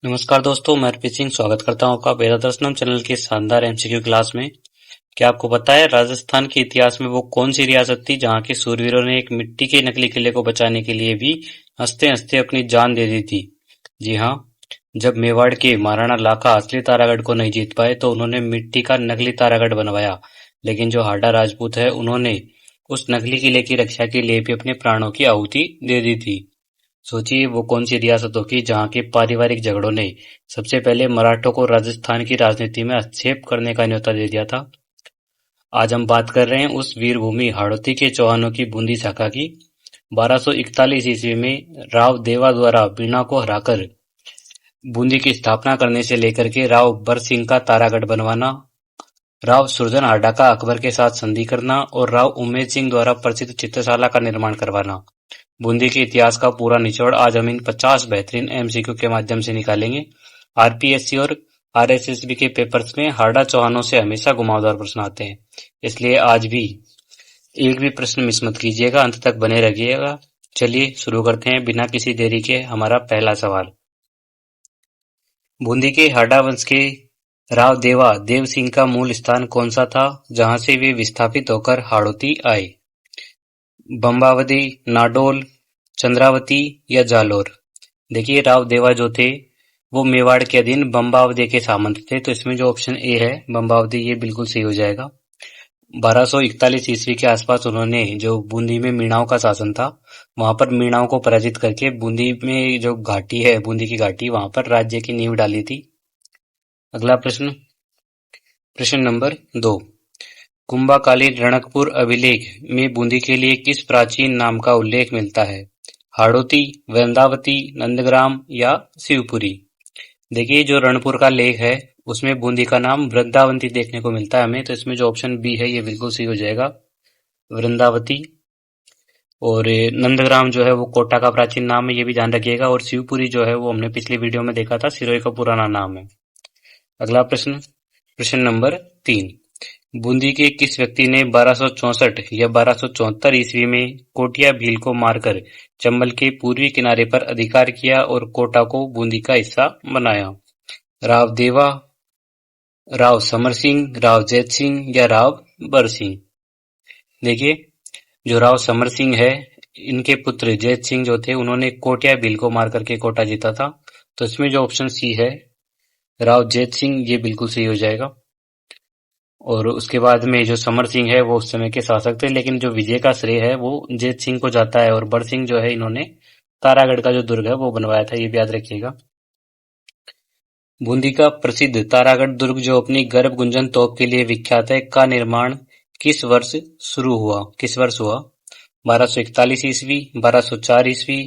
नमस्कार दोस्तों, मैं हरप्रीत सिंह स्वागत करता हूं आपका वेदा दर्शनम चैनल की शानदार एमसीक्यू क्लास में। क्या आपको पता है राजस्थान के इतिहास में वो कौन सी रियासत थी जहां के शूरवीरों ने एक मिट्टी के नकली किले को बचाने के लिए भी हंसते हंसते अपनी जान दे दी थी? जी हाँ, जब मेवाड़ के महाराणा लाखा असली तारागढ़ को नहीं जीत पाए तो उन्होंने मिट्टी का नकली तारागढ़ बनवाया, लेकिन जो हाडा राजपूत है उन्होंने उस नकली किले की रक्षा के लिए भी अपने प्राणों की आहुति दे दी थी। सोचिए वो कौन सी रियासत होगी जहां के पारिवारिक झगड़ों ने सबसे पहले मराठों को राजस्थान की राजनीति में हस्तक्षेप करने का न्योता दे दिया था। आज हम बात कर रहे हैं उस वीरभूमि हाड़ौती के चौहानों की बूंदी शाखा की। 1241 ईस्वी में राव देवा द्वारा बीना को हराकर बूंदी की स्थापना करने से लेकर के राव बरसिंह का तारागढ़ बनवाना, राव सुरजन हाडा का अकबर के साथ संधि करना और राव उम्मेद सिंह द्वारा प्रसिद्ध चित्रशाला का निर्माण करवाना, बूंदी के इतिहास का पूरा निचोड़ आज हम इन 50 बेहतरीन एमसीक्यू के माध्यम से निकालेंगे। आरपीएससी और आरएसएसबी के पेपर्स में हाडा चौहानों से हमेशा घुमावदार प्रश्न आते हैं, इसलिए आज भी एक भी प्रश्न मिस मत कीजिएगा, अंत तक बने रहिएगा। चलिए शुरू करते हैं बिना किसी देरी के। हमारा पहला सवाल, बूंदी के हाडा वंश के राव देवा देव सिंह का मूल स्थान कौन सा था जहां से वे विस्थापित होकर हाड़ौती आए? बम्बावती, नाडोल, चंद्रावती या जालोर? देखिए राव देवा जो थे वो मेवाड़ के अधीन बम्बावती के सामंत थे, तो इसमें जो ऑप्शन ए है बम्बावती ये बिल्कुल सही हो जाएगा। 1241 ईस्वी के आसपास उन्होंने जो बूंदी में मीणाओं का शासन था वहां पर मीणाओं को पराजित करके बूंदी में जो घाटी है बूंदी की घाटी वहां पर राज्य की नींव डाली थी। अगला प्रश्न, प्रश्न नंबर 2, कुंभाकालीन रणकपुर अभिलेख में बूंदी के लिए किस प्राचीन नाम का उल्लेख मिलता है? हाड़ौती, वृंदावती, नंदग्राम या शिवपुरी? देखिए जो रणपुर का लेख है उसमें बूंदी का नाम वृंदावती देखने को मिलता है हमें, तो इसमें जो ऑप्शन बी है ये बिल्कुल सही हो जाएगा, वृंदावती। और नंदग्राम जो है वो कोटा का प्राचीन नाम है, ये भी ध्यान रखिएगा। और शिवपुरी जो है वो हमने पिछली वीडियो में देखा था, सिरोही का पुराना नाम है। अगला प्रश्न, प्रश्न नंबर 3, बूंदी के किस व्यक्ति ने 1264 या 1274 ईस्वी में कोटिया भील को मारकर चंबल के पूर्वी किनारे पर अधिकार किया और कोटा को बूंदी का हिस्सा बनाया? राव देवा, राव समर सिंह, राव जैत सिंह या राव बर सिंह? देखिए जो राव समर सिंह है इनके पुत्र जैत सिंह जो थे उन्होंने कोटिया भील को मार करके कोटा जीता था, तो इसमें जो ऑप्शन सी है राव जैत सिंह ये बिल्कुल सही हो जाएगा। और उसके बाद में जो समर सिंह है वो उस समय के शासक थे, लेकिन जो विजय का श्रेय है वो जैत सिंह को जाता है और बर सिंह जो है इन्होंने तारागढ़ का जो दुर्ग है वो बनवाया था, ये भी याद रखिएगा। बूंदी का प्रसिद्ध तारागढ़ दुर्ग जो अपनी गर्भ गुंजन तोप के लिए विख्यात है का निर्माण किस वर्ष हुआ? 1241 ईस्वी, 1204 ईस्वी,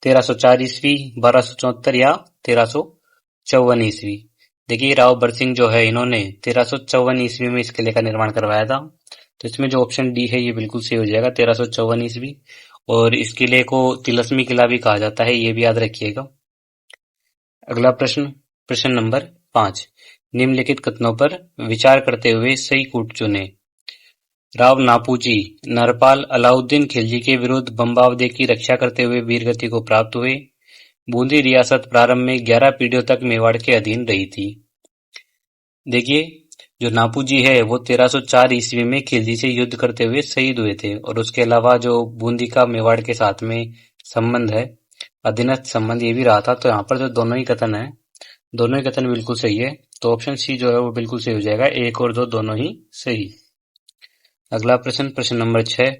1304 ईस्वी, 1274 या 1354 ईस्वी? देखिए राव बरसिंह जो है इन्होंने 1354 ईस्वी में इस किले का निर्माण करवाया था, तो इसमें जो ऑप्शन डी है ये बिल्कुल सही हो जाएगा, 1354 ईस्वी। और इस किले को तिलस्मी किला भी कहा जाता है, ये भी याद रखिएगा। अगला प्रश्न, प्रश्न नंबर 5, निम्नलिखित कथनों पर विचार करते हुए सही कूट चुने। राव नापूजी नरपाल अलाउद्दीन खिलजी के विरुद्ध बम्बावदे की रक्षा करते हुए वीरगति को प्राप्त हुए। बूंदी रियासत प्रारंभ में 11 पीढ़ियों तक मेवाड़ के अधीन रही थी। देखिए जो नापूजी है वो 1304 ईस्वी में खिलजी से युद्ध करते हुए शहीद हुए थे, और उसके अलावा जो बूंदी का मेवाड़ के साथ में संबंध है अधीनस्थ संबंध ये भी रहा था, तो यहाँ पर जो दोनों ही कथन है दोनों ही कथन बिल्कुल सही है, तो ऑप्शन सी जो है वो बिल्कुल सही हो जाएगा, 1 और 2 दोनों ही सही। अगला प्रश्न, प्रश्न नंबर 6,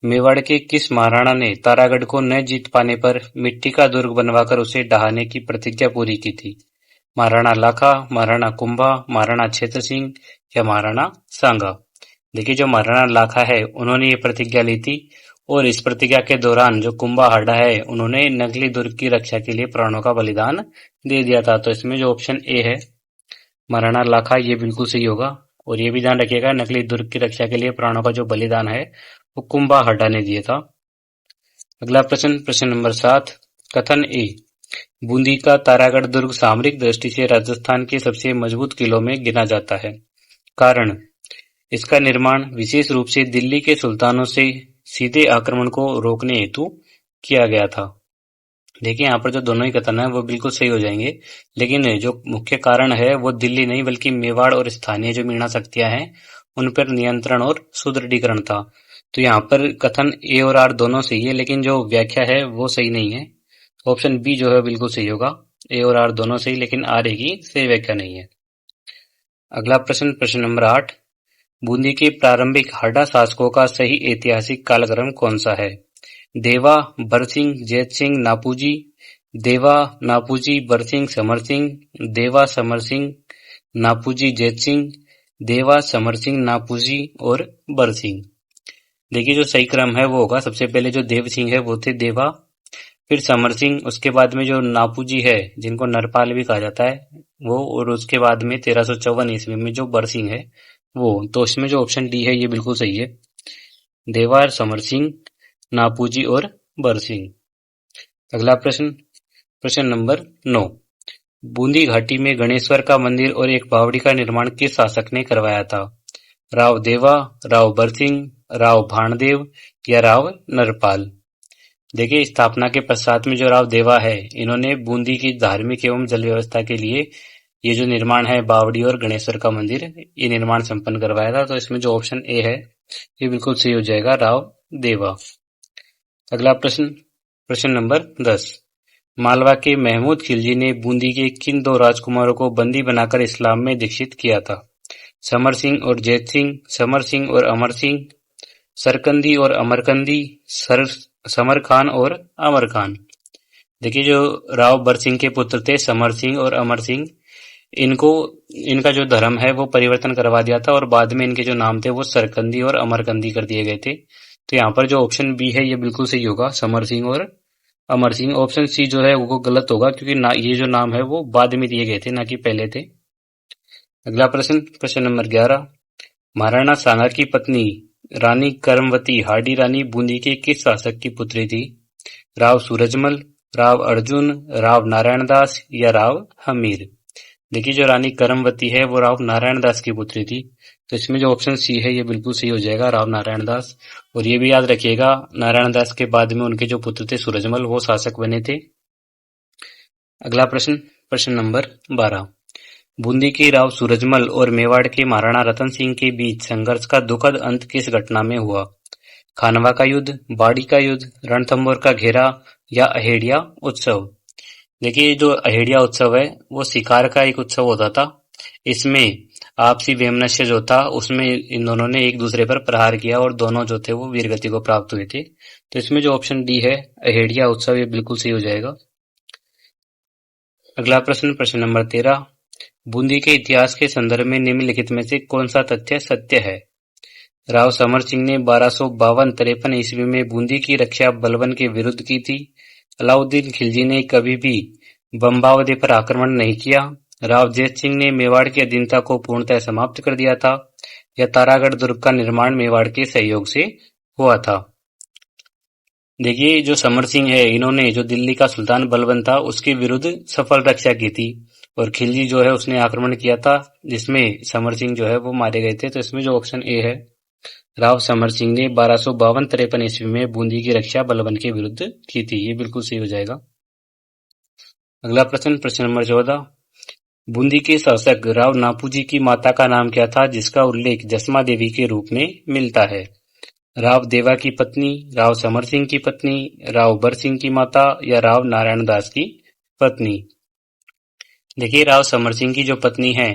मेवाड़ के किस महाराणा ने तारागढ़ को न जीत पाने पर मिट्टी का दुर्ग बनवाकर उसे ढहाने की प्रतिज्ञा पूरी की थी? महाराणा लाखा, महाराणा कुंभा, महाराणा क्षेत्र सिंह या महाराणा सांगा? देखिए जो महाराणा लाखा है उन्होंने ये प्रतिज्ञा ली थी, और इस प्रतिज्ञा के दौरान जो कुंभा हाडा है उन्होंने नकली दुर्ग की रक्षा के लिए प्राणों का बलिदान दे दिया था, तो इसमें जो ऑप्शन ए है महाराणा लाखा ये बिल्कुल सही होगा। और ये भी ध्यान रखिएगा नकली दुर्ग की रक्षा के लिए प्राणों का जो बलिदान है वो कुंभा हाडा ने दिया था। अगला प्रश्न, प्रश्न नंबर 7, कथन ए, बूंदी का तारागढ़ दुर्ग सामरिक दृष्टि से राजस्थान के सबसे मजबूत किलों में गिना जाता है। कारण, इसका निर्माण विशेष रूप से दिल्ली के सुल्तानों से सीधे आक्रमण को रोकने हेतु किया गया था। देखिए यहाँ पर जो दोनों ही कथन है वो बिल्कुल सही हो जाएंगे, लेकिन जो मुख्य कारण है वो दिल्ली नहीं बल्कि मेवाड़ और स्थानीय जो मीणा शक्तियां हैं उन पर नियंत्रण और सुदृढ़ीकरण था। तो यहाँ पर कथन ए और आर दोनों सही है, लेकिन जो व्याख्या है वो सही नहीं है। ऑप्शन बी जो है बिल्कुल सही होगा। ए और आर दोनों सही, लेकिन आर की सही व्याख्या नहीं है। अगला प्रश्न, प्रश्न नंबर 8। बूंदी के प्रारंभिक हाडा शासकों का सही ऐतिहासिक कालक्रम कौन सा है? देवा, बरसिंह, जैतसिंह, नापूजी, देवा, नापूजी, बरसिंह, समर सिंह, देवा, समर सिंह, नापूजी, जैतसिंह, देवा, समर सिंह, नापूजी और बरसिंह। देखिए जो सही क्रम है वो होगा, सबसे पहले जो देव सिंह है वो थे देवा, फिर समर सिंह, उसके बाद में जो नापूजी है जिनको नरपाल भी कहा जाता है वो, और उसके बाद में 1354 ईस्वी में जो बरसिंह है वो। तो इसमें जो ऑप्शन डी है ये बिल्कुल सही है। देवा, समर सिंह, नापूजी और बरसिंह। अगला प्रश्न, प्रश्न नंबर 9। बूंदी घाटी में गणेश्वर का मंदिर और एक बावड़ी का निर्माण किस शासक ने करवाया था? राव देवा, राव बरसिंह, राव भाणदेव या राव नरपाल? देखिए स्थापना के पश्चात में जो राव देवा है इन्होंने बूंदी की धार्मिक एवं जल व्यवस्था के लिए ये जो निर्माण है बावड़ी और गणेश्वर का मंदिर, ये निर्माण संपन्न करवाया था। तो इसमें जो ऑप्शन ए है ये बिल्कुल सही हो जाएगा, राव देवा। अगला प्रश्न, प्रश्न नंबर 10। मालवा के महमूद खिलजी ने बूंदी के किन दो राजकुमारों को बंदी बनाकर इस्लाम में दीक्षित किया था? समर सिंह और जैत सिंह, समर सिंह और अमर सिंह, सरकंदी और अमरकंदी, समर खान और अमर खान। देखिए जो राव बरसिंह के पुत्र थे समर सिंह और अमर सिंह, इनका जो धर्म है वो परिवर्तन करवा दिया था और बाद में इनके जो नाम थे वो सरकंदी और अमरकंदी कर दिए गए थे। तो यहाँ पर जो ऑप्शन बी है ये बिल्कुल सही होगा, समर सिंह और अमर सिंह। ऑप्शन सी जो है वो गलत होगा, क्योंकि ये जो नाम है वो बाद में दिए गए थे, ना कि पहले थे। अगला प्रश्न, प्रश्न नंबर 11। महाराणा सांगा की पत्नी रानी करमवती हाडी रानी बूंदी के किस शासक की पुत्री थी? राव सूरजमल, राव अर्जुन, राव नारायण दास या राव हमीर? देखिए जो रानी करमवती है वो राव नारायण दास की पुत्री थी। तो इसमें जो ऑप्शन सी है ये बिल्कुल सही हो जाएगा, राव नारायण दास। और ये भी याद रखिएगा नारायण दास के बाद में उनके जो पुत्र थे सूरजमल वो शासक बने थे। अगला प्रश्न, प्रश्न नंबर 12। बूंदी के राव सूरजमल और मेवाड़ के महाराणा रतन सिंह के बीच संघर्ष का दुखद अंत किस घटना में हुआ? खानवा का युद्ध, बाड़ी का युद्ध, रणथंभौर का घेरा या अहेड़िया उत्सव? देखिए जो अहेड़िया उत्सव है वो शिकार का एक उत्सव होता था। इसमें आपसी वैमनस्य जो था उसमें इन दोनों ने एक दूसरे पर प्रहार किया और दोनों जो थे वो वीरगति को प्राप्त हुए थे। तो इसमें जो ऑप्शन डी है अहेड़िया उत्सव, ये बिल्कुल सही हो जाएगा। अगला प्रश्न, प्रश्न नंबर 13। बूंदी के इतिहास के संदर्भ में निम्नलिखित में से कौन सा तथ्य सत्य है? राव समर सिंह ने 1252-53 ईस्वी में बूंदी की रक्षा बलबन के विरुद्ध की थी। अलाउद्दीन खिलजी ने कभी भी बम्बावदे पर आक्रमण नहीं किया। राव जैत सिंह ने मेवाड़ की अधीनता को पूर्णतः समाप्त कर दिया था, या तारागढ़ दुर्ग का निर्माण मेवाड़ के सहयोग से हुआ था। देखिए जो समर सिंह है इन्होंने जो दिल्ली का सुल्तान बलबन था उसके विरुद्ध सफल रक्षा की थी, और खिलजी जो है उसने आक्रमण किया था जिसमें समर सिंह जो है वो मारे गए थे। तो इसमें जो ऑप्शन ए है, राव समर सिंह ने 1252-53 ईस्वी में बूंदी की रक्षा बलबन के विरुद्ध की थी, ये बिल्कुल सही हो जाएगा। अगला प्रश्न, प्रश्न नंबर 14। बूंदी के शासक राव नापूजी की माता का नाम क्या था जिसका उल्लेख जसमा देवी के रूप में मिलता है? राव देवा की पत्नी, राव समर सिंह की पत्नी, राव बरसिंह की माता या राव नारायण दास की पत्नी? देखिए राव समर सिंह की जो पत्नी है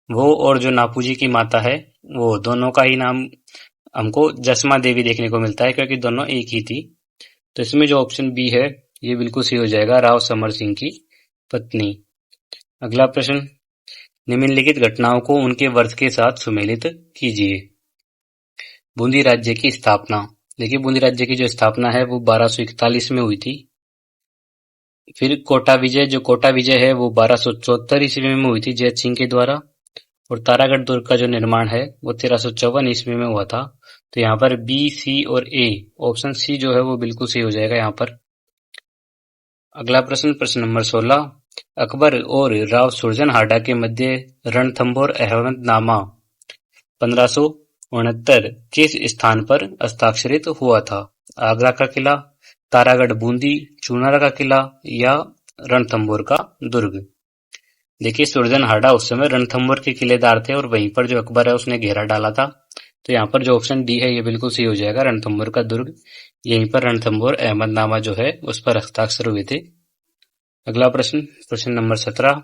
वो और जो नापूजी की माता है वो दोनों का ही नाम हमको जसमा देवी देखने को मिलता है, क्योंकि दोनों एक ही थी। तो इसमें जो ऑप्शन बी है ये बिल्कुल सही हो जाएगा, राव समर सिंह की पत्नी। अगला प्रश्न, निम्नलिखित घटनाओं को उनके वर्ष के साथ सुमेलित कीजिए। बूंदी राज्य की स्थापना। देखिए बूंदी राज्य की जो स्थापना है वो 1241 में हुई थी। फिर कोटा विजय, जो कोटा विजय है वो 1274 ईस्वी में हुई थी जैत सिंह के द्वारा। और तारागढ़ दुर्ग का जो निर्माण है वो 1354 ईस्वी में हुआ था। तो यहाँ पर बी, सी और ए, ऑप्शन सी जो है वो बिल्कुल सही हो जाएगा यहाँ पर। अगला प्रश्न, प्रश्न नंबर 16। अकबर और राव सुरजन के मध्य रणथंभौर अहमदनामा 1569 किस स्थान पर हस्ताक्षरित हुआ था? आगरा का किला, तारागढ़ बूंदी, चूनार का किला या रणथंभौर का दुर्ग। देखिए सुरजनहाड़ा उस समय रणथंभौर के किलेदार थे और वहीं पर जो अकबर है उसने घेरा डाला था। तो यहाँ पर जो ऑप्शन डी है ये बिल्कुल सही हो जाएगा, रणथंभौर का दुर्ग। यहीं पर रणथंभौर अहमदनामा जो है उस पर हस्ताक्षर हुए थे। अगला प्रश्न, प्रश्न नंबर 17।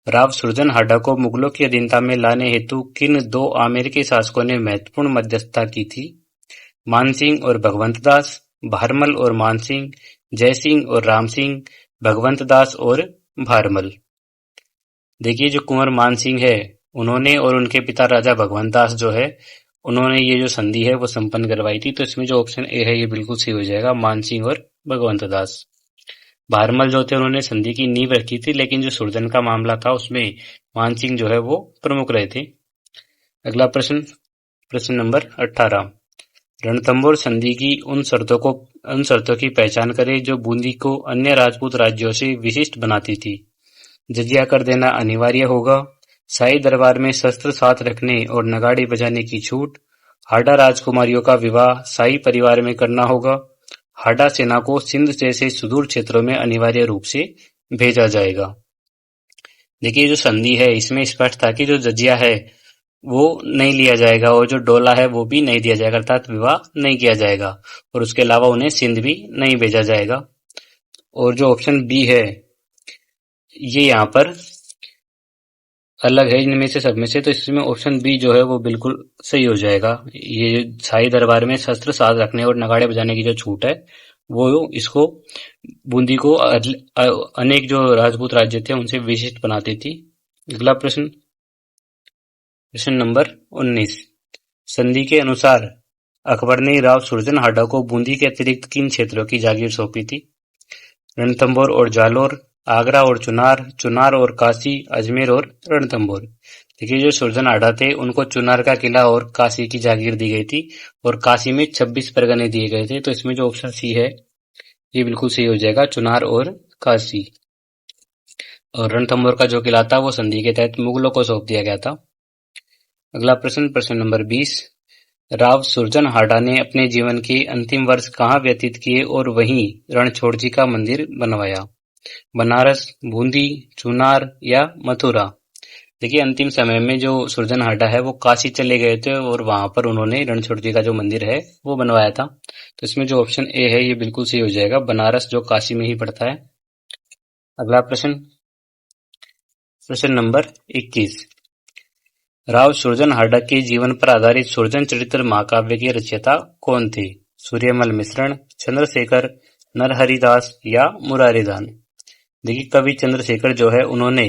राव सुरजनहाड़ा को मुगलों की अधीनता में लाने हेतु किन दो अमेरिकी शासकों ने महत्वपूर्ण मध्यस्थता की थी? मानसिंह और भगवंत दास, भारमल और मानसिंह, जयसिंह और रामसिंह, भगवंत दास और भारमल। देखिए जो कुंवर मानसिंह है उन्होंने और उनके पिता राजा भगवंत दास जो है उन्होंने ये जो संधि है वो संपन्न करवाई थी। तो इसमें जो ऑप्शन ए है ये बिल्कुल सही हो जाएगा, मानसिंह और भगवंत दास। भारमल जो थे उन्होंने संधि की नींव रखी थी, लेकिन जो सुरजन का मामला था उसमें मानसिंह जो है वो प्रमुख रहे थे। अगला प्रश्न, प्रश्न नंबर 18। रणथंभौर संधि की उन शर्तों की पहचान करें जो बूंदी को अन्य राजपूत राज्यों से विशिष्ट बनाती थी। जजिया कर देना अनिवार्य होगा, शाही दरबार में शस्त्र साथ रखने और नगाड़े बजाने की छूट, हाडा राजकुमारियों का विवाह शाही परिवार में करना होगा, हाडा सेना को सिंध जैसे सुदूर क्षेत्रों में अनिवार्य रूप से भेजा जाएगा। देखिए जो संधि है इसमें स्पष्ट था कि जो जजिया है वो नहीं लिया जाएगा और जो डोला है वो भी नहीं दिया जाएगा, अर्थात विवाह नहीं किया जाएगा और उसके अलावा उन्हें सिंध भी नहीं भेजा जाएगा। और जो ऑप्शन बी है ये यहाँ पर अलग है इनमें से सब में से, तो इसमें ऑप्शन बी जो है वो बिल्कुल सही हो जाएगा। ये शाही दरबार में शस्त्र साथ रखने और नगाड़े बजाने की जो छूट है वो इसको बूंदी को अनेक जो राजपूत राज्य थे उनसे विशिष्ट बनाती थी। अगला प्रश्न, प्रश्न नंबर 19। संधि के अनुसार अकबर ने राव सुरजनहाड़ा को बूंदी के अतिरिक्त किन क्षेत्रों की जागीर सौंपी थी? रणथंभौर और जालोर, आगरा और चुनार, चुनार और काशी, अजमेर और रणथंभौर। देखिए जो सुरजनहाड़ा थे उनको चुनार का किला और काशी की जागीर दी गई थी और काशी में 26 परगने दिए गए थे। तो इसमें जो ऑप्शन सी है ये बिल्कुल सही हो जाएगा, चुनार और काशी। और रणथंभौर का जो किला था वो संधि के तहत मुगलों को सौंप दिया गया था। अगला प्रश्न, प्रश्न नंबर 20। राव सुरजनहाड़ा ने अपने जीवन के अंतिम वर्ष कहाँ व्यतीत किए और वहीं रणछोड़जी का मंदिर बनवाया? बनारस, बूंदी, चुनार या मथुरा। देखिए अंतिम समय में जो सुरजनहाड़ा है वो काशी चले गए थे और वहां पर उन्होंने रणछोड़जी का जो मंदिर है वो बनवाया था। तो इसमें जो ऑप्शन ए है ये बिल्कुल सही हो जाएगा, बनारस जो काशी में ही पड़ता है। अगला प्रश्न, प्रश्न नंबर 21। राव सुरजनहाड़ा के जीवन पर आधारित सुरजन चरित्र महाकाव्य के रचयिता कौन थे? सूर्यमल मिश्रण, चंद्रशेखर, नरहरिदास या मुरारीदान। देखिए कवि चंद्रशेखर जो है उन्होंने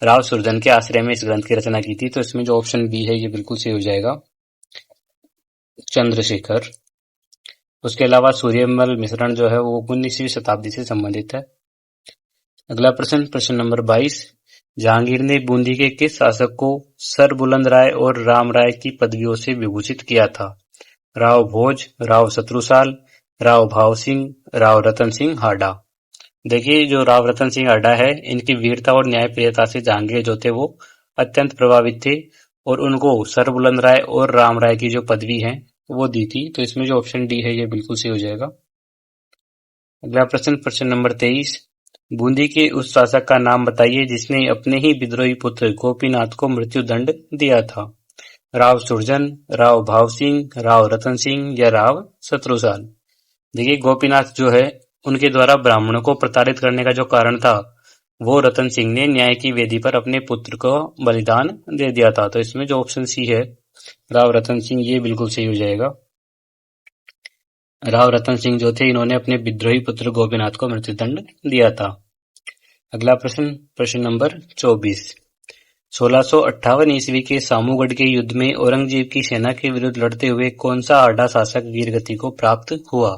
राव सुरजन के आश्रय में इस ग्रंथ की रचना की थी। तो इसमें जो ऑप्शन बी है ये बिल्कुल सही हो जाएगा, चंद्रशेखर। उसके अलावा सूर्यमल मिश्रण जो है वो 19वीं शताब्दी से संबंधित है। अगला प्रश्न, प्रश्न नंबर 22। जहांगीर ने बूंदी के किस शासक को सर बुलंद राय और राम राय की पदवियों से विभूषित किया था? राव भोज, राव शत्रुसाल, राव भाव सिंह, राव रतन सिंह हाडा। देखिए जो राव रतन सिंह हाडा है इनकी वीरता और न्यायप्रियता से जहांगीर जो थे वो अत्यंत प्रभावित थे और उनको सर बुलंद राय और राम राय की जो पदवी है वो दी थी। तो इसमें जो ऑप्शन डी है ये बिल्कुल सही हो जाएगा। अगला प्रश्न, प्रश्न नंबर 23। बूंदी के उस शासक का नाम बताइए जिसने अपने ही विद्रोही पुत्र गोपीनाथ को मृत्यु दंड दिया था? राव सुरजन, राव भाव सिंह, राव रतन सिंह या राव शत्रुसाल। देखिए गोपीनाथ जो है उनके द्वारा ब्राह्मणों को प्रताड़ित करने का जो कारण था वो रतन सिंह ने न्याय की वेदी पर अपने पुत्र को बलिदान दे दिया था। तो इसमें जो ऑप्शन सी है राव रतन सिंह ये बिल्कुल सही हो जाएगा। राव रतन सिंह जो थे इन्होंने अपने विद्रोही पुत्र गोपीनाथ को मृत्युदंड दिया था। अगला प्रश्न, प्रश्न नंबर 24। 1658 ईस्वी के सामूगढ़ के युद्ध में औरंगजेब की सेना के विरुद्ध लड़ते हुए कौन सा हाडा शासक वीरगति को प्राप्त हुआ?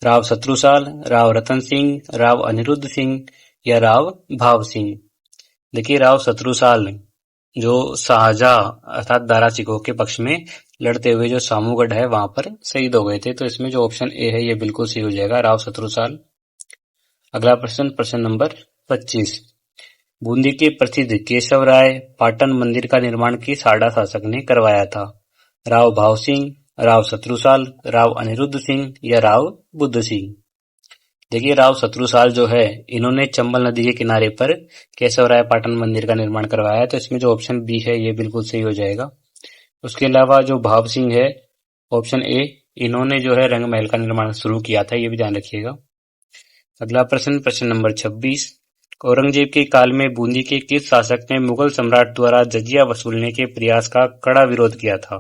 राव शत्रुसाल, राव रतन सिंह, राव अनिरुद्ध सिंह या राव भाव सिंह। देखिए राव शत्रुसाल जो शाहजहां अर्थात दारा शिकोह के पक्ष में लड़ते हुए जो सामूगढ़ है वहां पर शहीद हो गए थे। तो इसमें जो ऑप्शन ए है ये बिल्कुल सही हो जाएगा, राव शत्रुसाल। अगला प्रश्न, प्रश्न नंबर 25। बूंदी के प्रसिद्ध केशव राय पाटन मंदिर का निर्माण किस हाडा शासक ने करवाया था? राव भाव सिंह, राव शत्रुसाल, राव अनिरुद्ध सिंह या राव बुद्ध सिंह। देखिए राव शत्रुसाल जो है इन्होंने चंबल नदी के किनारे पर केशवराय पाटन मंदिर का निर्माण करवाया है, तो इसमें जो ऑप्शन बी है ये बिल्कुल सही हो जाएगा। उसके अलावा जो भाव सिंह है ऑप्शन ए, इन्होंने जो है रंग महल का निर्माण शुरू किया था, ये भी ध्यान रखिएगा। अगला प्रश्न, प्रश्न नंबर 26। औरंगजेब के काल में बूंदी के किस शासक ने मुगल सम्राट द्वारा जजिया वसूलने के प्रयास का कड़ा विरोध किया था?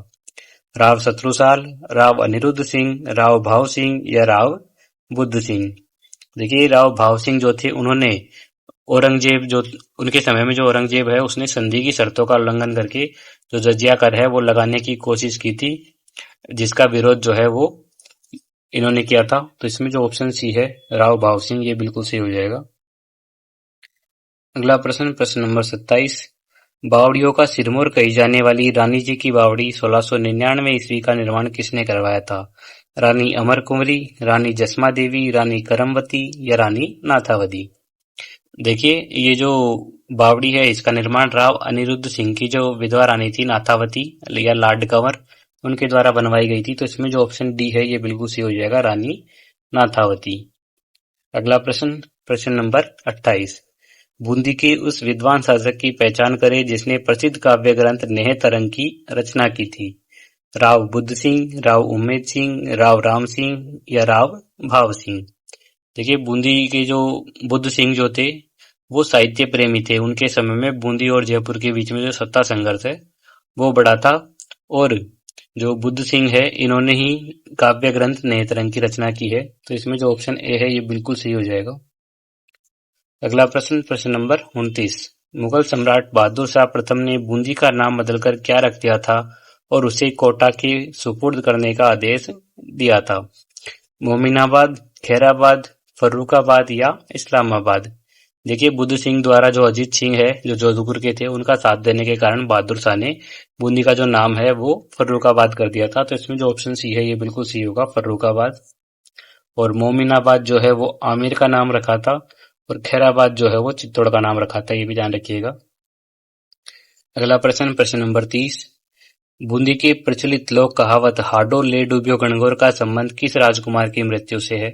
राव शत्रुसाल, राव अनिरुद्ध सिंह, राव भाव सिंह या राव बुद्ध सिंह? देखिए राव भाव सिंह जो थे उन्होंने औरंगजेब जो उनके समय में जो औरंगजेब है उसने संधि की शर्तों का उल्लंघन करके जो जजिया कर है वो लगाने की कोशिश की थी, जिसका विरोध जो है वो इन्होंने किया था। तो इसमें जो ऑप्शन सी है राव भाव सिंह, ये बिल्कुल सही हो जाएगा। अगला प्रश्न, प्रश्न नंबर 27। बावड़ियों का सिरमौर कही जाने वाली रानी जी की बावड़ी 1699 ईस्वी का निर्माण किसने करवाया था? रानी अमर कुंवरी, रानी जसमा देवी, रानी करमवती या रानी नाथावती? देखिए ये जो बावड़ी है इसका निर्माण राव अनिरुद्ध सिंह की जो विधवा रानी थी नाथावती या लाड कंवर, उनके द्वारा बनवाई गई थी। तो इसमें जो ऑप्शन डी है ये बिल्कुल सही हो जाएगा, रानी नाथावती। अगला प्रश्न, प्रश्न नंबर 28। बूंदी के उस विद्वान शासक की पहचान करें जिसने प्रसिद्ध काव्य ग्रंथ नेह तरंग की रचना की थी? राव बुद्ध सिंह, राव उम्मेद सिंह, राव राम सिंह या राव भाव सिंह? देखिए बूंदी के जो बुद्ध सिंह जो थे वो साहित्य प्रेमी थे। उनके समय में बूंदी और जयपुर के बीच में जो सत्ता संघर्ष है वो बड़ा था, और जो बुद्ध सिंह है इन्होंने ही काव्य ग्रंथ नेत्रंग की रचना की है। तो इसमें जो ऑप्शन ए है ये बिल्कुल सही हो जाएगा। अगला प्रश्न, प्रश्न नंबर 29। मुगल सम्राट बहादुर शाह प्रथम ने बूंदी का नाम बदलकर क्या रख दिया था और उसे कोटा के सुपुर्द करने का आदेश दिया था? मोमिनाबाद, खैराबाद, फर्रुखाबाद या इस्लामाबाद? देखिए बुद्ध सिंह द्वारा जो अजीत सिंह है जो जोधपुर के थे उनका साथ देने के कारण बहादुर शाह ने बूंदी का जो नाम है वो फर्रुखाबाद कर दिया था। तो इसमें जो ऑप्शन सी है ये बिल्कुल सही होगा, फर्रुखाबाद। और मोमिनाबाद जो है वो आमिर का नाम रखा था, और खैराबाद जो है वो चित्तौड़ का नाम रखा था, ये भी ध्यान रखिएगा। अगला प्रश्न, प्रश्न नंबर 30। बूंदी की प्रचलित लोक कहावत हाडो ले डूबियो गणगौर का संबंध किस राजकुमार की मृत्यु से है?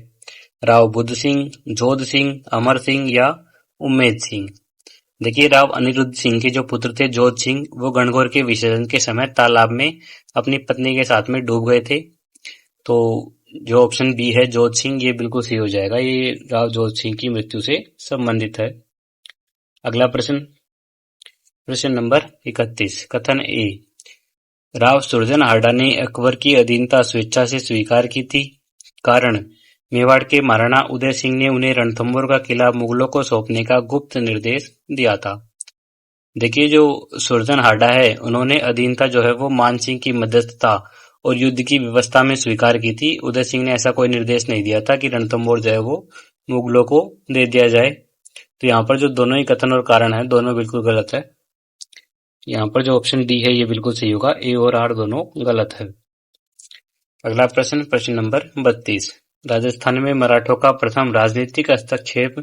राव बुद्ध सिंह, जोध सिंह, अमर सिंह या उम्मेद सिंह? देखिए राव अनिरुद्ध सिंह के जो पुत्र थे जोध सिंह, वो गणगौर के विसर्जन के समय तालाब में अपनी पत्नी के साथ में डूब गए थे। तो जो ऑप्शन बी है जोध सिंह, ये बिल्कुल सही हो जाएगा, ये राव जोध सिंह की मृत्यु से संबंधित है। अगला प्रश्न, प्रश्न नंबर 31। कथन ए। राव सुरजन हार्डा ने अकबर की अधीनता स्वेच्छा से स्वीकार की थी, कारण मेवाड़ के महाराणा उदय सिंह ने उन्हें रणथंभौर का किला मुगलों को सौंपने का गुप्त निर्देश दिया था। देखिए जो सुरजन हार्डा है उन्होंने अधीनता जो है वो मान सिंह की मध्यस्थता और युद्ध की व्यवस्था में स्वीकार की थी। उदय सिंह ने ऐसा कोई निर्देश नहीं दिया था कि रणथंभौर जो है वो मुगलों को दे दिया जाए। तो यहाँ पर जो दोनों ही कथन और कारण है दोनों बिल्कुल गलत है। यहाँ पर जो ऑप्शन डी है ये बिल्कुल सही होगा, ए और आर दोनों गलत है। अगला प्रश्न, प्रश्न नंबर 32। राजस्थान में मराठों का प्रथम राजनीतिक हस्तक्षेप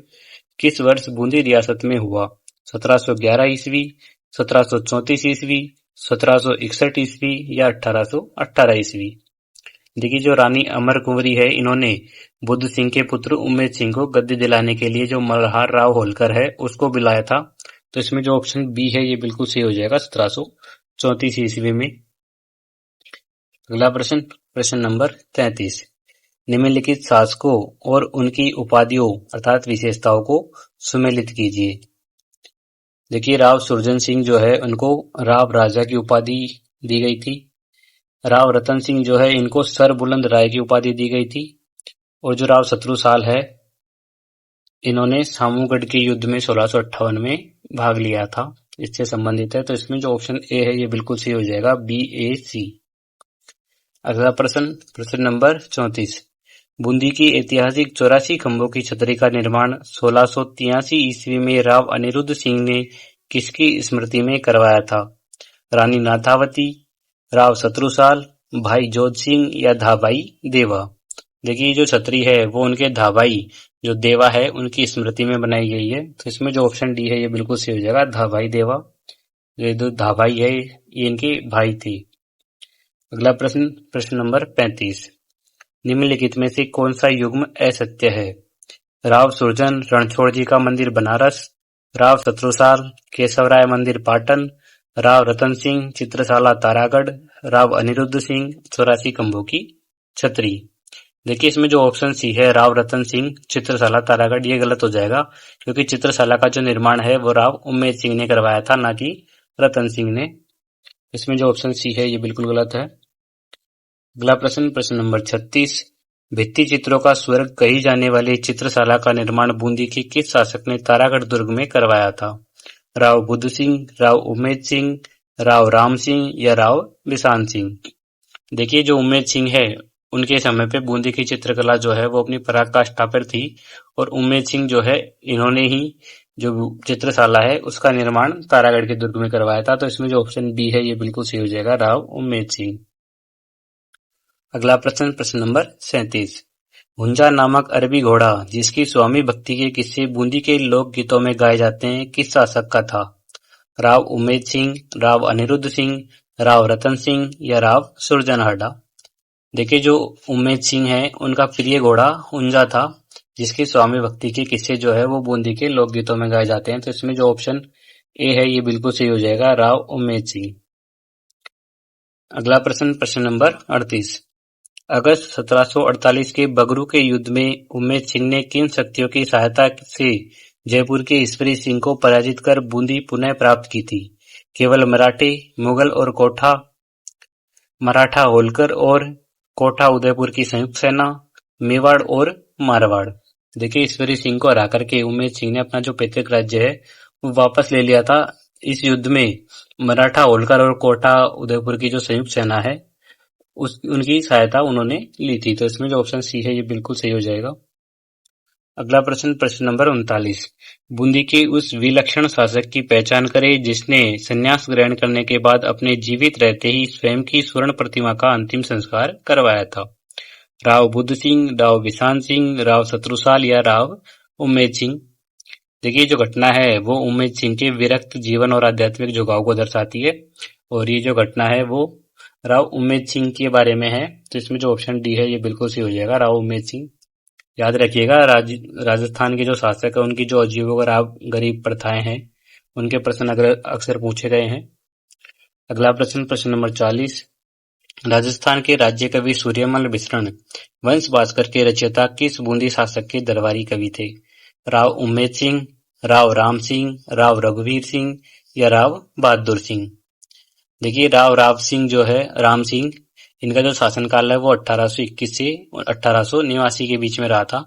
किस वर्ष बूंदी रियासत में हुआ? 1711 ईस्वी, 1734 ईस्वी, 1761 ईस्वी या 1818 ईस्वी? देखिए जो रानी अमर कुंवरी है इन्होंने बुद्ध सिंह के पुत्र उम्मेद सिंह को गद्दी दिलाने के लिए जो मल्हार राव होलकर है उसको बुलाया था। तो इसमें जो ऑप्शन बी है ये बिल्कुल सही हो जाएगा, 1734 ईस्वी में। अगला प्रश्न, प्रश्न नंबर 33। निम्नलिखित शासकों और उनकी उपाधियों अर्थात विशेषताओं को सुमेलित कीजिए। देखिए राव सुरजन सिंह जो है उनको राव राजा की उपाधि दी गई थी। राव रतन सिंह जो है इनको सर बुलंद राय की उपाधि दी गई थी। और जो राव शत्रुसाल है इन्होंने सामूगढ़ के युद्ध में 1658 में भाग लिया था, इससे संबंधित है। तो इसमें जो ऑप्शन ए है ये बिल्कुल सही हो जाएगा, बी ए सी। अगला प्रश्न, प्रश्न नंबर 34। बूंदी की ऐतिहासिक 84 खंभों की छतरी का निर्माण 1683 ईस्वी में राव अनिरुद्ध सिंह ने किसकी स्मृति में करवाया था? रानी नाथावती, राव शत्रुसाल, भाई जोध सिंह या धाबाई देवा? देखिए जो छतरी है वो उनके धाबाई जो देवा है उनकी स्मृति में बनाई गई है। तो इसमें जो ऑप्शन डी है ये बिल्कुल सही हो जाएगा, धाबाई देवा। ये जो धाबाई है ये इनके भाई थे। अगला प्रश्न, प्रश्न नंबर 35। निम्नलिखित में से कौन सा युग्म असत्य है? राव सुरजन रणछोड़ जी का मंदिर बनारस, राव शत्रुसाल केशवराय मंदिर पाटन, राव रतन सिंह चित्रशाला तारागढ़, राव अनिरुद्ध सिंह 84 खंभों की छतरी। देखिए इसमें जो ऑप्शन सी है राव रतन सिंह चित्रशाला तारागढ़, ये गलत हो जाएगा क्योंकि चित्रशाला का जो निर्माण है वो राव उम्मेद सिंह ने करवाया था, ना कि रतन सिंह ने। इसमें जो ऑप्शन सी है ये बिल्कुल गलत है। अगला प्रश्न, प्रश्न नंबर 36। भित्ति चित्रों का स्वर्ग कही जाने वाली चित्रशाला का निर्माण बूंदी के किस शासक ने तारागढ़ दुर्ग में करवाया था? राव बुद्ध सिंह, राव उम्मेद सिंह, राव राम सिंह या राव बिसान सिंह? देखिए जो उम्मेद सिंह है उनके समय पे बूंदी की चित्रकला जो है वो अपनी पराकाष्ठा पर थी, और उम्मेद सिंह जो है इन्होंने ही जो चित्रशाला है उसका निर्माण तारागढ़ के दुर्ग में करवाया था। तो इसमें जो ऑप्शन बी है ये बिल्कुल सही हो जाएगा, राव उम्मेद सिंह। अगला प्रश्न, प्रश्न नंबर 37। हुंजा नामक अरबी घोड़ा जिसकी स्वामी भक्ति के किस्से बूंदी के लोक गीतों में गाए जाते हैं किस शासक का था? राव उम्मेद सिंह, राव अनिरुद्ध सिंह, राव रतन सिंह या राव सुरजनहरडा? देखिए जो उम्मेद सिंह है उनका प्रिय घोड़ा हुंजा था, जिसकी स्वामी भक्ति के किस्से जो है वो बूंदी के लोक गीतों में गाए जाते हैं। तो इसमें जो ऑप्शन ए है ये बिल्कुल सही हो जाएगा, राव उम्मेद सिंह। अगला प्रश्न, प्रश्न नंबर 38। अगस्त 1748 के बगरू के युद्ध में उम्मेद सिंह ने किन शक्तियों की सहायता से जयपुर के ईश्वरी सिंह को पराजित कर बूंदी पुनः प्राप्त की थी? केवल मराठे, मुगल और मराठा होलकर और कोठा उदयपुर की संयुक्त सेना, मेवाड़ और मारवाड़? देखिए ईश्वरी सिंह को हरा करके उम्मेद सिंह ने अपना जो पैतृक राज्य है वो वापस ले लिया था। इस युद्ध में मराठा होलकर और कोटा उदयपुर की जो संयुक्त सेना है उनकी सहायता उन्होंने ली थी। तो इसमें जो ऑप्शन सी है ये बिल्कुल सही हो जाएगा। अगला प्रश्न, प्रश्न नंबर 39। बूंदी के उस विलक्षण शासक की पहचान करें जिसने संन्यास ग्रहण करने के बाद अपने जीवित रहते ही स्वयं की स्वर्ण प्रतिमा का अंतिम संस्कार करवाया था? राव बुद्ध सिंह, राव बिसान सिंह, राव शत्रुसाल या राव उम्मेद सिंह? देखिए जो घटना है वो उम्मेद सिंह के विरक्त जीवन और आध्यात्मिक झुकाव को दर्शाती है, और ये जो घटना है वो राव उम्मेद सिंह के बारे में है। तो इसमें जो ऑप्शन डी है ये बिल्कुल सही हो जाएगा, राव उम्मेद सिंह। याद रखिएगा राजस्थान के जो शासक है उनकी जो अजीबो गरीब प्रथाएं हैं उनके प्रश्न अक्सर पूछे गए हैं। अगला प्रश्न, प्रश्न नंबर 40। राजस्थान के राज्य कवि सूर्यमल मिश्रण वंश भास्कर के रचयिता किस बूंदी शासक के दरबारी कवि थे? राव उम्मेद सिंह, राव राम सिंह, राव रघुवीर सिंह या राव बहादुर सिंह? देखिए राव सिंह जो है राम सिंह, इनका जो शासनकाल है वो 1821 से 1889 के बीच में रहा था।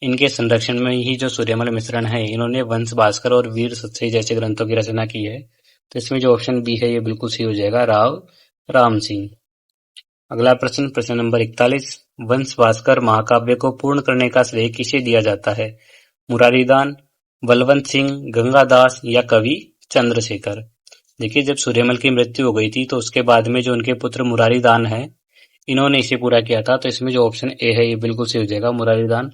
इनके संरक्षण में ही जो सूर्यमल मिश्रण है इन्होंने वंश भास्कर और वीर सत्सई जैसे ग्रंथों की रचना की है। तो इसमें जो ऑप्शन बी है ये बिल्कुल सही हो जाएगा, राव राम सिंह। अगला प्रश्न, प्रश्न नंबर 41। वंश भास्कर महाकाव्य को पूर्ण करने का श्रेय किसे दिया जाता है? मुरारीदान, बलवंत सिंह, गंगादास या कवि चंद्रशेखर? देखिए जब सूर्यमल की मृत्यु हो गई थी तो उसके बाद में जो उनके पुत्र मुरारीदान है इन्होंने इसे पूरा किया था। तो इसमें जो ऑप्शन ए है ये बिल्कुल सही हो जाएगा, मुरारीदान।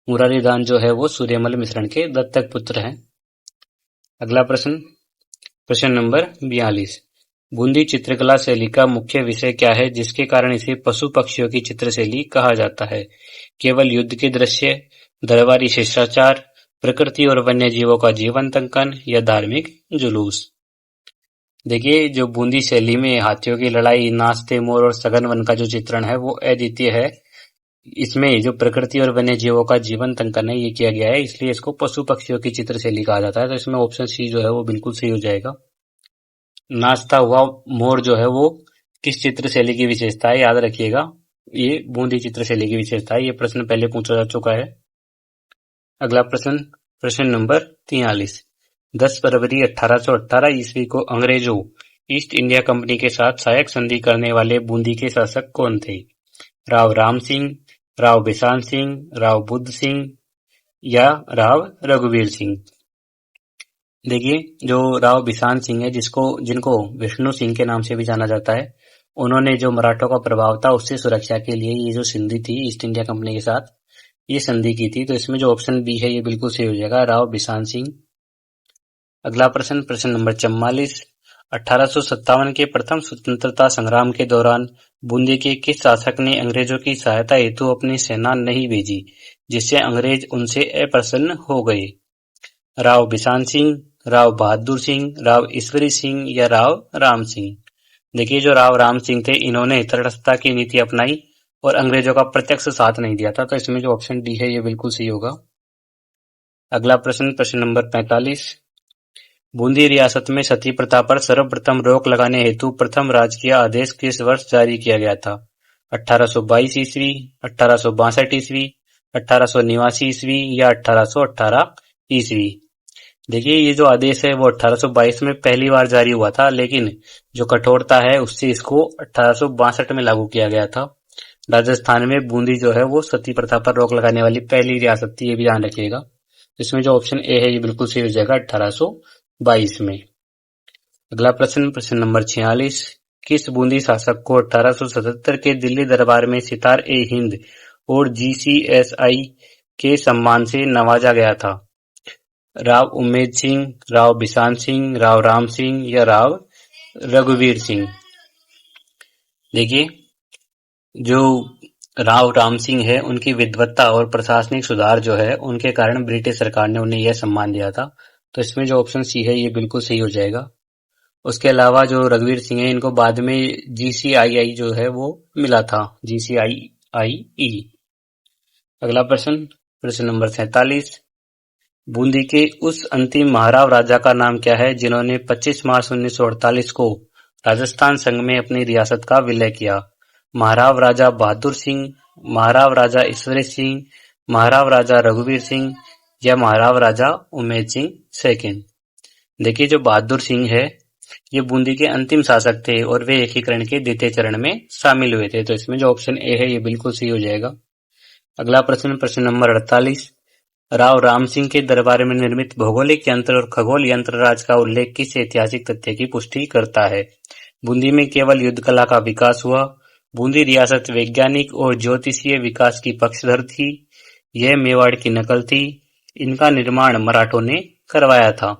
मुरारीदान जो है वो सूर्यमल मिश्रण के दत्तक पुत्र हैं। अगला प्रश्न, प्रश्न नंबर 42। बूंदी चित्रकला शैली का मुख्य विषय क्या है जिसके कारण इसे पशु पक्षियों की चित्रशैली कहा जाता है? केवल युद्ध के दृश्य, दरबारी शिष्टाचार, प्रकृति और वन्य जीवों का जीवंत अंकन या धार्मिक जुलूस? देखिए जो बूंदी शैली में हाथियों की लड़ाई, नाचते मोर और सघन वन का जो चित्रण है वो अद्वितीय है। इसमें जो प्रकृति और वन्य जीवों का जीवंत अंकन है ये किया गया है, इसलिए इसको पशु पक्षियों की चित्रशैली कहा जाता है। तो इसमें ऑप्शन सी जो है वो बिल्कुल सही हो जाएगा। नाचता हुआ मोर जो है वो किस चित्रशैली की विशेषता है? याद रखिएगा ये बूंदी चित्रशैली की विशेषता है। ये प्रश्न पहले पूछा जा चुका है। अगला प्रश्न, प्रश्न नंबर 43। 10 फरवरी 1818 ईस्वी को अंग्रेजों ईस्ट इंडिया कंपनी के साथ सहायक संधि करने वाले बूंदी के शासक कौन थे? राव राम सिंह, राव बिसान सिंह, राव बुद्ध सिंह या राव रघुवीर सिंह? देखिए जो राव बिसान सिंह है जिनको विष्णु सिंह के नाम से भी जाना जाता है, उन्होंने जो मराठों का प्रभाव था उससे सुरक्षा के लिए ये जो संधि थी ईस्ट इंडिया कंपनी के साथ ये संधि की थी। तो इसमें जो ऑप्शन बी है ये बिल्कुल सही हो जाएगा, राव बिसान सिंह। अगला प्रश्न, प्रश्न नंबर 44। 1857 के प्रथम स्वतंत्रता संग्राम के दौरान बूंदी के किस शासक ने अंग्रेजों की सहायता हेतु अपनी सेना नहीं भेजी, जिससे अंग्रेज उनसे अप्रसन्न हो गए? राव बिशान सिंह, राव बहादुर सिंह, राव ईश्वरी सिंह या राव राम सिंह? देखिए, जो राव राम सिंह थे, इन्होंने तटस्थता की नीति अपनाई और अंग्रेजों का प्रत्यक्ष साथ नहीं दिया था, तो इसमें जो ऑप्शन डी है ये बिल्कुल सही होगा। अगला प्रश्न, प्रश्न नंबर 45। बूंदी रियासत में सती प्रथा पर सर्वप्रथम रोक लगाने हेतु प्रथम राजकीय आदेश किस वर्ष जारी किया गया था? 1822 ईस्वी, 1862 ईस्वी, 1889 ईस्वी या 1818 ईस्वी? देखिए, ये जो आदेश है वो 1822 में पहली बार जारी हुआ था, लेकिन जो कठोरता है उससे इसको 1862 में लागू किया गया था। राजस्थान में बूंदी जो है वो सती प्रथा पर रोक लगाने वाली पहली रियासत थी, ये भी ध्यान रखिएगा। इसमें जो ऑप्शन ए है ये बिल्कुल सही हो जाएगा 1822 में। अगला प्रश्न, प्रश्न नंबर 46। किस बूंदी शासक को 1877 के दिल्ली दरबार में सितार-ए-हिंद और जीसीएसआई के सम्मान से नवाजा गया था? राव उम्मेद सिंह, राव बिशान सिंह, राव राम सिंह या राव रघुवीर सिंह? देखिए, जो राव राम सिंह है उनकी विद्वत्ता और प्रशासनिक सुधार जो है उनके कारण ब्रिटिश सरकार ने उन्हें यह सम्मान दिया था, तो इसमें जो ऑप्शन सी है ये बिल्कुल सही हो जाएगा। उसके अलावा जो रघुवीर सिंह है इनको बाद में जीसीआईआई जो है वो मिला था, जीसीआईआई। अगला प्रश्न, प्रश्न नंबर 47। बूंदी के उस अंतिम महाराव राजा का नाम क्या है जिन्होंने 25 मार्च 1948 को राजस्थान संघ में अपनी रियासत का विलय किया? महाराव राजा बहादुर सिंह, महाराव राजा ईश्वरी सिंह, महाराव राजा रघुवीर सिंह या महाराव राजा उम्मेद सिंह सेकंड? देखिए, जो बहादुर सिंह है ये बूंदी के अंतिम शासक थे और वे एकीकरण के द्वितीय चरण में शामिल हुए थे, तो इसमें जो ऑप्शन ए है ये बिल्कुल सही हो जाएगा। अगला प्रश्न, प्रश्न नंबर 48। राव राम सिंह के दरबार में निर्मित भौगोलिक यंत्र और खगोल यंत्र राज का उल्लेख किस ऐतिहासिक तथ्य की पुष्टि करता है? बूंदी में केवल युद्ध कला का विकास हुआ, बूंदी रियासत वैज्ञानिक और ज्योतिषीय विकास की पक्षधर थी, यह मेवाड़ की नकल थी, इनका निर्माण मराठों ने करवाया था?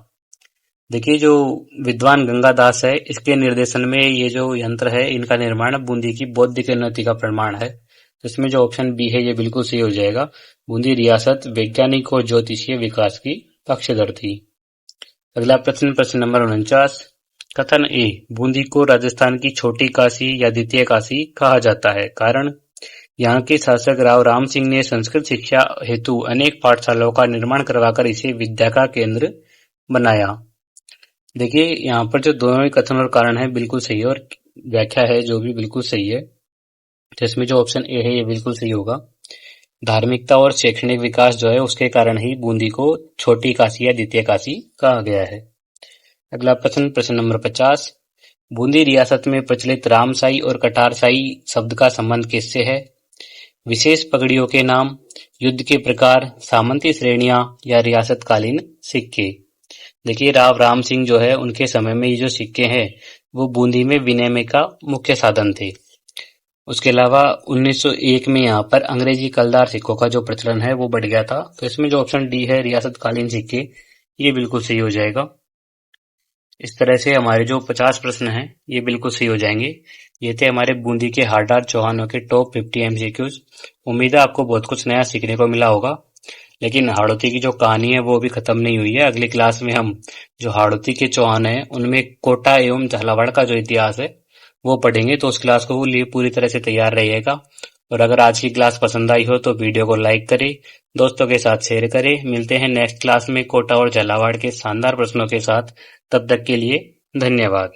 देखिए, जो विद्वान गंगादास है इसके निर्देशन में ये जो यंत्र है इनका निर्माण बूंदी की बौद्धिक उन्नति का प्रमाण है, तो इसमें जो ऑप्शन बी है ये बिल्कुल सही हो जाएगा। बूंदी रियासत वैज्ञानिक और ज्योतिषीय विकास की पक्षधर थी। अगला प्रश्न, प्रश्न नंबर 49। कथन ए, बूंदी को राजस्थान की छोटी काशी या द्वितीय काशी कहा जाता है, कारण? यहाँ के शासक राव राम सिंह ने संस्कृत शिक्षा हेतु अनेक पाठशालाओं का निर्माण करवाकर इसे विद्या का केंद्र बनाया। देखिए, यहाँ पर जो दोनों ही कथन और कारण है बिल्कुल सही है और व्याख्या है जो भी बिल्कुल सही है, तो इसमें जो ऑप्शन ए है ये बिल्कुल सही होगा। धार्मिकता और शैक्षणिक विकास जो है उसके कारण ही बूंदी को छोटी काशी या द्वितीय काशी कहा गया है। अगला प्रश्न, प्रश्न नंबर 50। बूंदी रियासत में प्रचलित रामशाही और कटारशाही शब्द का संबंध किससे है? विशेष पगड़ियों के नाम, युद्ध के प्रकार, सामंती श्रेणियां या रियासतकालीन सिक्के? देखिए, राव राम सिंह जो है उनके समय में ये जो सिक्के हैं वो बूंदी में विनिमय का मुख्य साधन थे। उसके अलावा 1901 में यहाँ पर अंग्रेजी कलदार सिक्कों का जो प्रचलन है वो बढ़ गया था, तो इसमें जो ऑप्शन डी है रियासतकालीन सिक्के ये बिल्कुल सही हो जाएगा। इस तरह से हमारे जो 50 प्रश्न हैं ये बिल्कुल सही हो जाएंगे। ये थे हमारे बूंदी के हार्डार चौहानों के टॉप 50 एमसीक्यूज। उम्मीद है आपको बहुत कुछ नया सीखने को मिला होगा, लेकिन हाड़ौती की जो कहानी है वो अभी खत्म नहीं हुई है। अगली क्लास में हम जो हाड़ौती के चौहान है उनमें कोटा एवं झालावाड़ का जो इतिहास है वो पढ़ेंगे, तो उस क्लास को लिए पूरी तरह से तैयार रहिएगा। और अगर आज की क्लास पसंद आई हो तो वीडियो को लाइक करें, दोस्तों के साथ शेयर करें। मिलते हैं नेक्स्ट क्लास में कोटा और झालावाड़ के शानदार प्रश्नों के साथ, तब तक के लिए धन्यवाद।